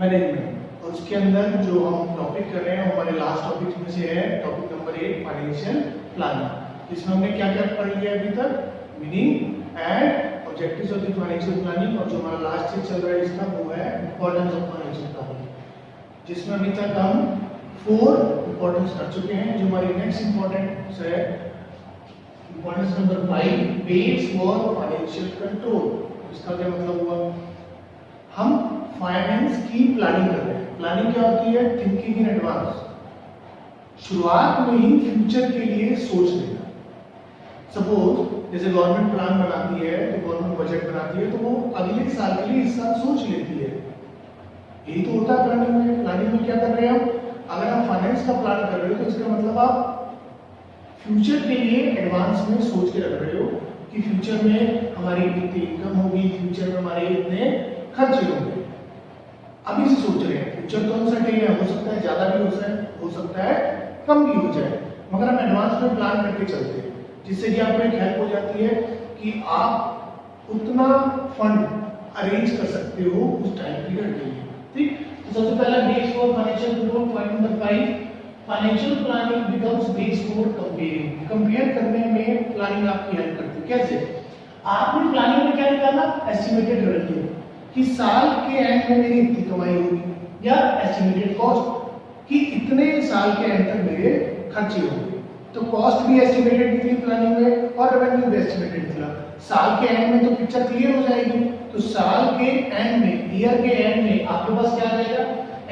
Management, और उसके अंदर जो हम टॉपिक कर रहे हैं हमारे लास्ट टॉपिक में से है टॉपिक नंबर 1 फाइनेंशियल प्लानिंग। इसमें हमने क्या क्या पढ़ लिया अभी तक, meaning and objectives of the financial planning, और जो हमारा लास्ट चीज चल रहा है इसका वो है इंपॉर्टेंस ऑफ फाइनेंशियल प्लानिंग, जिसमें अभी तक हम 4 इंपॉर्टेंस कर चुके हैं। जो हमारी नेक्स्ट इंपॉर्टेंस है importance number 5 base for financial control. इसका क्या मतलब हुआ, हम फाइनेंस की प्लानिंग कर रहे हैं। प्लानिंग क्या होती है, थिंकिंग इन एडवांस, शुरुआत में ही फ्यूचर के लिए सोच लेना। सपोज जैसे गवर्नमेंट प्लान बनाती है, तो गवर्नमेंट बजट बनाती है, तो वो अगले साल के लिए इस साल सोच लेती है। यही तो होता है प्लानिंग में। प्लानिंग में क्या कर रहे हैं हम, अगर आप फाइनेंस का प्लान कर रहे हो तो इसका मतलब आप फ्यूचर के लिए एडवांस में सोच के रख रहे हो कि फ्यूचर में हमारी इतनी इनकम होगी, फ्यूचर में हमारे इतने खर्चे होंगे। अभी से सोच रहे हैं, फ्यूचर तो अनसर्टेन है, हो सकता है ज्यादा भी हो सकता है कम भी हो जाए, मगर हम एडवांस में प्लान करके चलते हैं, जिससे कि आपको एक हेल्प हो जाती है कि आप उतना फंड अरेंज कर सकते हो उस टाइम पीरियड के लिए। ठीक, तो सबसे पहला base for financial control, point number 5, financial planning becomes base for comparing. Compare करने में प्लानिंग आपकी हेल्प करती है। कैसे, आपने प्लानिंग में क्या निकाला, एस्टिमेटेड रेवेन्यू कि साल के एंड में मेरी इतनी कमाई होगी, या एस्टिमेटेड कॉस्ट कि इतने साल के एंड तक मेरे खर्चे होंगे। तो कॉस्ट भी एस्टिमेटेड निकली प्लानिंग में और रेवेन्यू भी एस्टिमेटेड निकला। साल के एंड में तो पिक्चर क्लियर हो जाएगी। तो साल के एंड में, ईयर के एंड में आपके पास क्या आ जाएगा,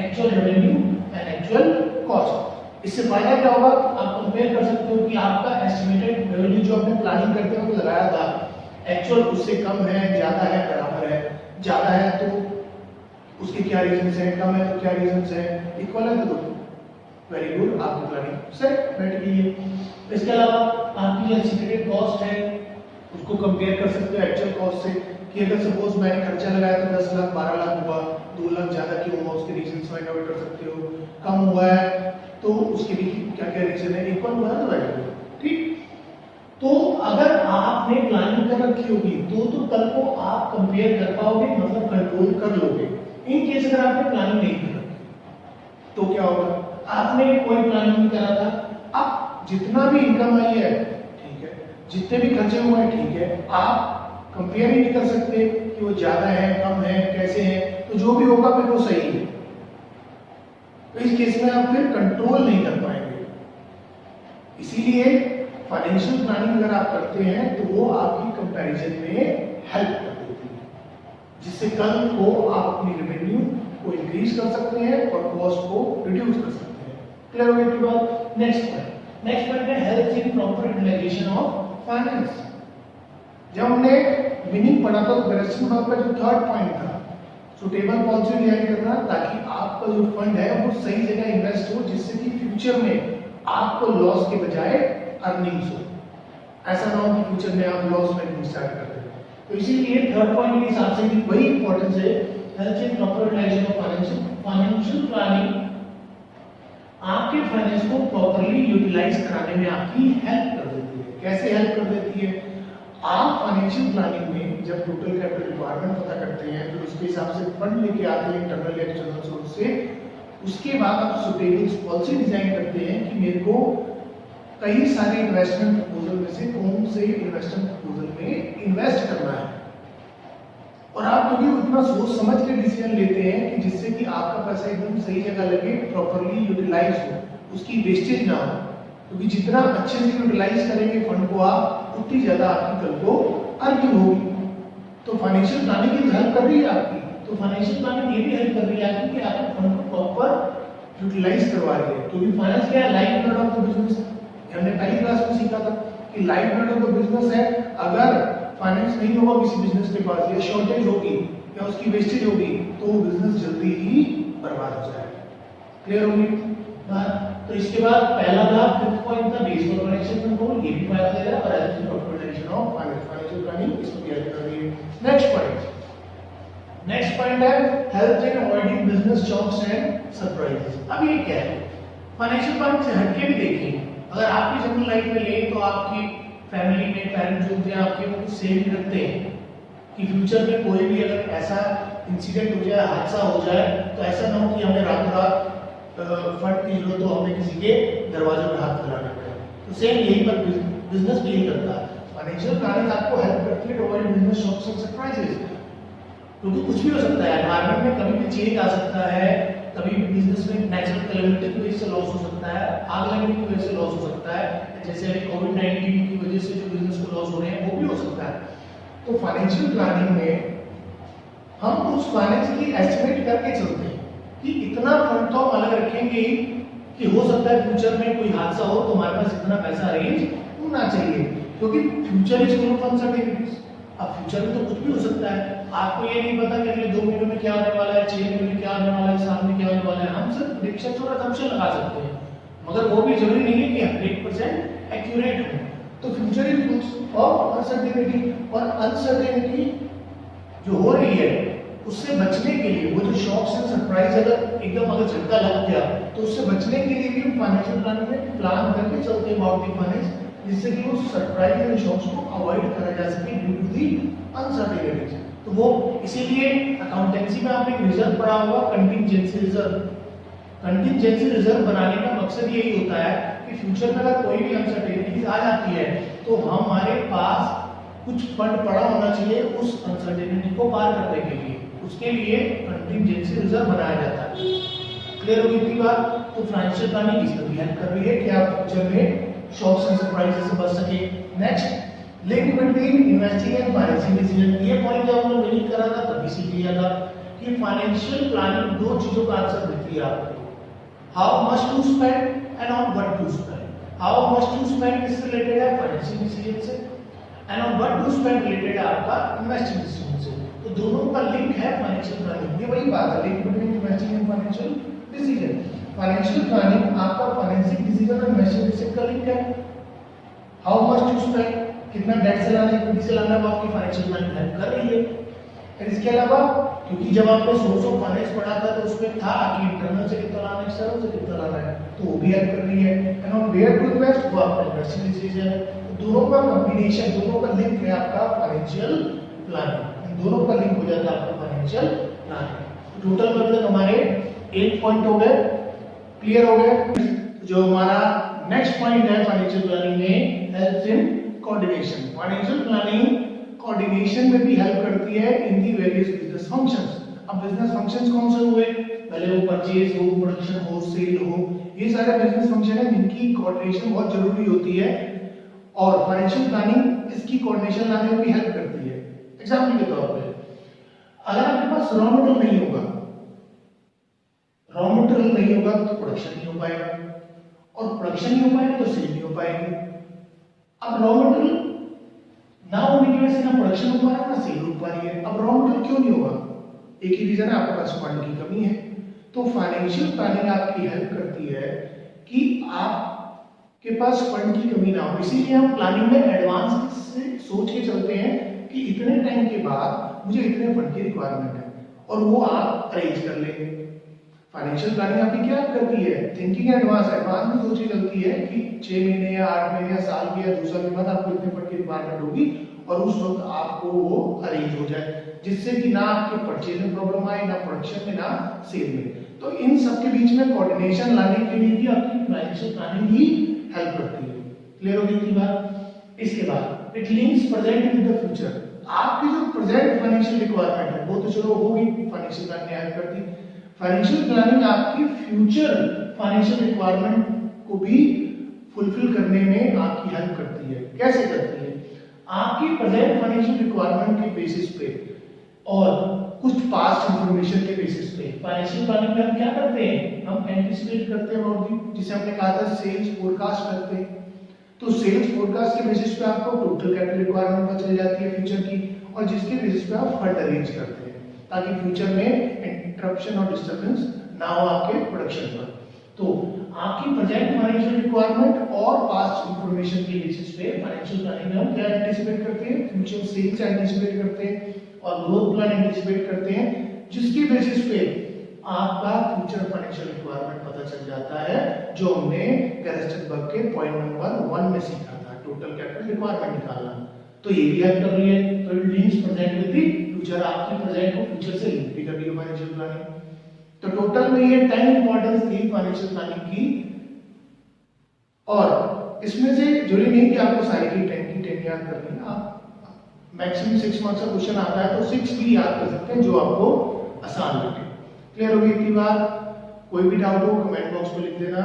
actual revenue and actual cost. इससे फायदा क्या होगा, आप कंपेयर कर सकते हो कि आपका एस्टिमेटेड रेवेन्यू जो आपने प्लानिंग करते वक्त लगाया था, एक्चुअल उससे कम है, ज्यादा है, बराबर है। ज्यादा है तो उसके क्या रीजंस हैं, कम है तो क्या रीजंस हैं, इक्वल है तो वेरी गुड, आपकी प्लानिंग सेट बैठ गई है। इसके अलावा आपकी एस्टिमेटेड कॉस्ट है, उसको कंपेयर कर सकते हो एक्चुअल कॉस्ट से कि अगर सपोज मैंने खर्चा लगाया तो 10 लाख 12 लाख हुआ, 2 लाख ज्यादा क्यों हुआ, उसके रीजंस फाइंड आउट कर सकते हो। कम हुआ है तो उसके भी क्या क्या रीजन है, इक्वल हुआ है तो वेरी गुड। ठीक, तो अगर आपने प्लानिंग कर रखी होगी तो कल को आप कंपेयर कर पाओगे, मतलब कंट्रोल कर लोगे। इन केस अगर आपने प्लानिंग नहीं कर रखी तो क्या होगा, आपने कोई प्लानिंग नहीं करा था, अब जितना भी इनकम आई है ठीक है, जितने भी खर्चे हुए हैं ठीक है, आप कंपेयर ही नहीं कर सकते कि वो ज्यादा है कम है कैसे है, तो जो भी होगा फिर वो सही है। तो इस केस में आप फिर कंट्रोल नहीं कर पाएंगे। इसीलिए फाइनेंशियल प्लानिंग अगर आप करते हैं तो वो आपकी कंपैरिजन में हेल्प कर देती है, जिससे कल को आप अपनी रेवेन्यू को इंक्रीज कर सकते हैं और कॉस्ट को रिड्यूस कर सकते हैं। क्लियर हो गया की बात। नेक्स्ट पॉइंट है help in proper utilisation of finance. जब हमने मीनिंग पढ़ा था तो डायरेक्शन वर्क का जो थर्ड पॉइंट था, सुटेबल पॉलिसी डिजाइन करना ताकि आपका जो फंड है वो सही जगह इन्वेस्ट हो, जिससे कि फ्यूचर में आपको लॉस के बजाय अर्निंग्स हो। ऐसा ना हो कि फ्यूचर में आप लॉस में स्टार्ट कर दें। तो इसीलिए थर्ड पॉइंट के हिसाब से भी वही इंपॉर्टेंस है, help in proper utilisation of financial planning आपके फाइनेंस को प्रॉपर्ली यूटिलाइज कराने में आपकी हेल्प कर देती है। कैसे हेल्प कर देती है, आप फाइनेंशियल प्लानिंग में जब टोटल कैपिटल रिक्वायरमेंट पता करते हैं, फिर उसके हिसाब से फंड लेके आते हैं इंटरनल या एक्सटर्नल सोर्स से, उसके बाद आप सुटेबल पॉलिसी डिजाइन करते हैं कि मेरे को कई सारे इन्वेस्टमेंट प्रपोजल में से कौन से इन्वेस्टमेंट प्रपोजल में इन्वेस्ट करना है। और आप क्योंकि उतना सोच समझ के डिसीजन लेते हैं कि जिससे कि आपका पैसा एकदम सही जगह लगे, प्रॉपर्ली यूटिलाइज हो, उसकी वेस्टेज ना हो, क्योंकि जितना अच्छे से यूटिलाइज करेंगे फंड को आप, उतनी ज्यादा आपकी कल को अर्निंग होगी। तो फाइनेंशियल प्लानिंग की हेल्प कर रही है आपकी। तो फाइनेंशियल प्लानिंग ये भी हेल्प कर रही है आपकी कि आपके फंड को प्रॉपर यूटिलाइज करवा रही है, क्योंकि फाइनेंस क्या है, life blood of the business. हमने पहली क्लास में सीखा था कि life blood of the business है। अगर फाइनेंस नहीं होगा किसी बिजनेस के पास, या शॉर्टेज होगी या उसकी वेस्टेज होगी, तो वो बिजनेस जल्दी ही बर्बाद हो जाएगा। क्लियर होगी बात। तो इसके बाद पहला था, फिफ्थ पॉइंट था बेस फॉर फाइनेंशियल कंट्रोल, ये भी फायदा दे रहा है, और help in proper utilisation of financial planning, इसको भी हेल्प कर रही है। नेक्स्ट पॉइंट है help in avoiding business shocks and surprises. अब ये क्या है, फाइनेंशियल प्लानिंग से हटके भी देखिए। अगर आपकी जनरल लाइफ में ले तो आपकी फैमिली में पेरेंट्स जो होते हैं आपके वो कुछ सेविंग रखते हैं कि फ्यूचर में कोई भी अगर ऐसा इंसिडेंट हो जाए, हादसा हो जाए, तो ऐसा ना हो कि हमें रातों रात फंड की जरूरत हो, हमें किसी के दरवाजे पे हाथ लगाना पड़े। तो सेम यही पर बिजनेस भी यही करता है। फाइनेंशियल प्लानिंग आपको हेल्प करती है to avoid business shocks and surprises, क्योंकि कुछ भी हो सकता है एनवायरनमेंट में, कभी भी चेंज आ सकता है, कभी भी बिजनेस में नेचुरल कैलेमिटी की वजह से लॉस हो सकता है, आग लगने की वजह से लॉस हो सकता है, जैसे अभी कोविड-19 की वजह से जो बिजनेस को लॉस हो रहे हैं वो भी हो सकता है। तो फाइनेंशियल प्लानिंग में हम उस फाइनेंस की एस्टिमेट करके चलते हैं कि इतना फंड तो हम अलग रखेंगे ही कि हो सकता है फ्यूचर में कोई हादसा हो तो हमारे पास इतना पैसा अरेंज होना चाहिए, क्योंकि future is full of uncertainties. अब फ्यूचर में तो कुछ भी हो सकता है, आपको ये नहीं पता कि अगले 2 महीनों में क्या होने वाला है, 6 महीनों में क्या होने वाला है, साल में क्या होने वाला है। हम सिर्फ प्रेडिक्शन और असम्पशन लगा सकते हैं, मगर वो भी जरूरी नहीं है कि 100% एक्यूरेट हो। तो future is full of uncertainty, और अनसर्टेनिटी जो हो रही है उससे बचने के लिए, वो जो शॉक्स एंड सरप्राइज अगर झटका लग गया, तो उससे बचने के लिए भी हम फाइनेंशियल प्लानिंग में प्लान करके चलते हैं अबाउट द फाइनेंस, जिससे कि उस सरप्राइज एंड शॉक्स को अवॉइड करा जा सके ड्यू टू दी अनसर्टेनिटीज। तो वो इसीलिए अकाउंटेंसी में आपने एक रिजर्व पढ़ा होगा, कंटिंजेंसी रिजर्व। कंटिंजेंसी रिजर्व बनाने का मकसद यही होता है कि फ्यूचर में अगर कोई भी अनसर्टेनिटीज आ जाती है तो हमारे पास कुछ फंड पड़ा होना चाहिए उस अनसर्टेनिटी को पार करने के लिए, उसके लिए कंटिंजेंसी रिजर्व बनाया जाता है। क्लियर होगी इतनी बात? तो फाइनेंशियल प्लानिंग इसमें भी हेल्प कर रही है कि आप फ्यूचर में शॉक्स एंड सरप्राइजेस से बच सके। Next, link between investing and financing decision. ये पॉइंट जब हमने मीनिंग करा था तभी सीख लिया था कि फाइनेंशियल प्लानिंग 2 चीजों का आंसर देती है आपको, how much to spend and on what to spend. How much to spend इससे रिलेटेड है फाइनेंसिंग डिसीजन से, and on what to spend related है आपका इन्वेस्टिंग डिसीजन से। तो दोनों का लिंक है फाइनेंशियल प्लानिंग। ये वही बात है, link between investing and financial decision. Financial planning आपका फाइनेंसिंग डिसीजन और इन्वेस्टिंग डिसीजन का लिंक है। हाउ मच टू स्पेंड, कितना डेट से लाना है, इक्विटी से लाना है, वो आपकी फाइनेंशियल प्लानिंग हेल्प कर रही है। और इसके अलावा क्योंकि जब आपने सोर्स ऑफ फाइनेंस पढ़ा था तो उसमें था कि इंटरनल से कितना लाना है, एक्सटर्नल से कितना लाना है, तो वो भी हेल्प कर रही है। And on where to invest, वो आपका इन्वेस्टिंग डिसीजन है। दोनों का कॉम्बिनेशन, दोनों का लिंक है आपका फाइनेंशियल प्लानिंग, दोनों का लिंक हो जाता है आपका फाइनेंशियल प्लानिंग। टोटल मतलब हमारे 8 पॉइंट हो गए, क्लियर हो गए। जो हमारा नेक्स्ट पॉइंट है फाइनेंशियल प्लानिंग में, helps in coordination. Financial planning coordination में भी हेल्प करती है इन दी वेरियस बिजनेस फंक्शंस। अब बिजनेस फंक्शंस कौन से हुए, पहले वो परचेज हो, प्रोडक्शन हो, सेल हो, ये सारे बिजनेस फंक्शन है जिनकी कोऑर्डिनेशन बहुत जरूरी होती है, और फाइनेंशियल प्लानिंग इसकी कोऑर्डिनेशन लाने में भी हेल्प करती है। एग्जांपल के तौर पे, अगर आपके पास रॉ मटेरियल नहीं होगा, रॉ मटेरियल नहीं होगा तो प्रोडक्शन नहीं हो पाएगा, और प्रोडक्शन नहीं हो पाएगा तो सेल नहीं हो पाएगी। अब रॉ मटेरियल ना होने की वजह से ना प्रोडक्शन हो पा रहा है ना सेल हो पा रही है। अब रॉ मटेरियल क्यों नहीं होगा? एक ही रीजन है, आपके पास फंड की कमी है। तो फाइनेंशियल प्लानिंग आपकी हेल्प करती है कि आपके पास फंड की कमी ना हो। इसीलिए हम प्लानिंग में एडवांस से सोच के चलते हैं कि इतने टाइम के बाद मुझे इतने फंड की रिक्वायरमेंट है, और वो आप अरेंज कर लेंगे। फाइनेंशियल प्लानिंग आपकी क्या करती है, थिंकिंग एडवांस, एडवांस में सोच के चलती है कि 6 महीने या 8 महीने या साल के या 2 साल के बाद आपको इतने फंड की रिक्वायरमेंट होगी, और उस वक्त आपको वो अरेंज हो जाए, जिससे कि ना आपके परचेज में प्रॉब्लम आए, ना प्रोडक्शन में, ना सेल में। तो इन सब के बीच में कोऑर्डिनेशन लाने के लिए भी आपकी फाइनेंशियल प्लानिंग ही हेल्प करती है। क्लियर होगी इतनी बात? इसके बाद it links present with the future. आपकी जो प्रेजेंट फाइनेंशियल रिक्वायरमेंट है वो तो चलो होगी, फाइनेंशियल प्लानिंग हेल्प करती है। फाइनेंशियल प्लानिंग आपकी फ्यूचर फाइनेंशियल रिक्वायरमेंट को भी फुलफिल करने में आपकी हेल्प करती है। कैसे करती है? आपकी प्रेजेंट फाइनेंशियल रिक्वायरमेंट के बेसिस पे और कुछ पास्ट इंफॉर्मेशन के बेसिस पे फाइनेंशियल प्लानिंग में हम क्या करते हैं, हम एंटिसिपेट करते हैं और जिसे हमने कहा था सेल्स फोरकास्ट करते हैं। तो सेल्स फोरकास्ट के बेसिस पे आपको टोटल कैपिटल रिक्वायरमेंट पता चल जाती है फ्यूचर की, और जिसके बेसिस पे आप फंड अरेंज करते हैं ताकि फ्यूचर में इंटरप्शन और डिस्टर्बेंस ना हो आपके प्रोडक्शन पर। तो आपकी प्रेजेंट फाइनेंशियल रिक्वायरमेंट और पास्ट इंफॉर्मेशन के बेसिस पे फाइनेंशियल प्लानिंग में हम क्या एंटिसिपेट करते हैं, फ्यूचर सेल्स एंटिसिपेट करते हैं और ग्रोथ प्लान एंटिसिपेट करते हैं, जिसके बेसिस पे आपका फ्यूचर फाइनेंशियल रिक्वायरमेंट पता चल जाता है, जो हमने गैरेस्टनबर्ग के पॉइंट नंबर 1 में सीखा था, टोटल कैपिटल रिक्वायरमेंट निकालना। तो ये भी हेल्प कर रही है। तो it links present with the future, आपकी प्रेजेंट को फ्यूचर से लिंक डब्ल्यू फाइनेंशियल प्लानिंग। तो टोटल में ये 10 इंपॉर्टेंस थी फाइनेंशियल प्लानिंग की, और इसमें से जरूरी नहीं कि आपको सारी की 10 की 10 याद करनी है, आप मैक्सिमम 6 मार्क्स का क्वेश्चन आता है तो 6 भी याद कर सकते हैं जो आपको आसान लगे। क्लियर होगी इतनी बात? कोई भी डाउट हो कमेंट बॉक्स में लिख देना।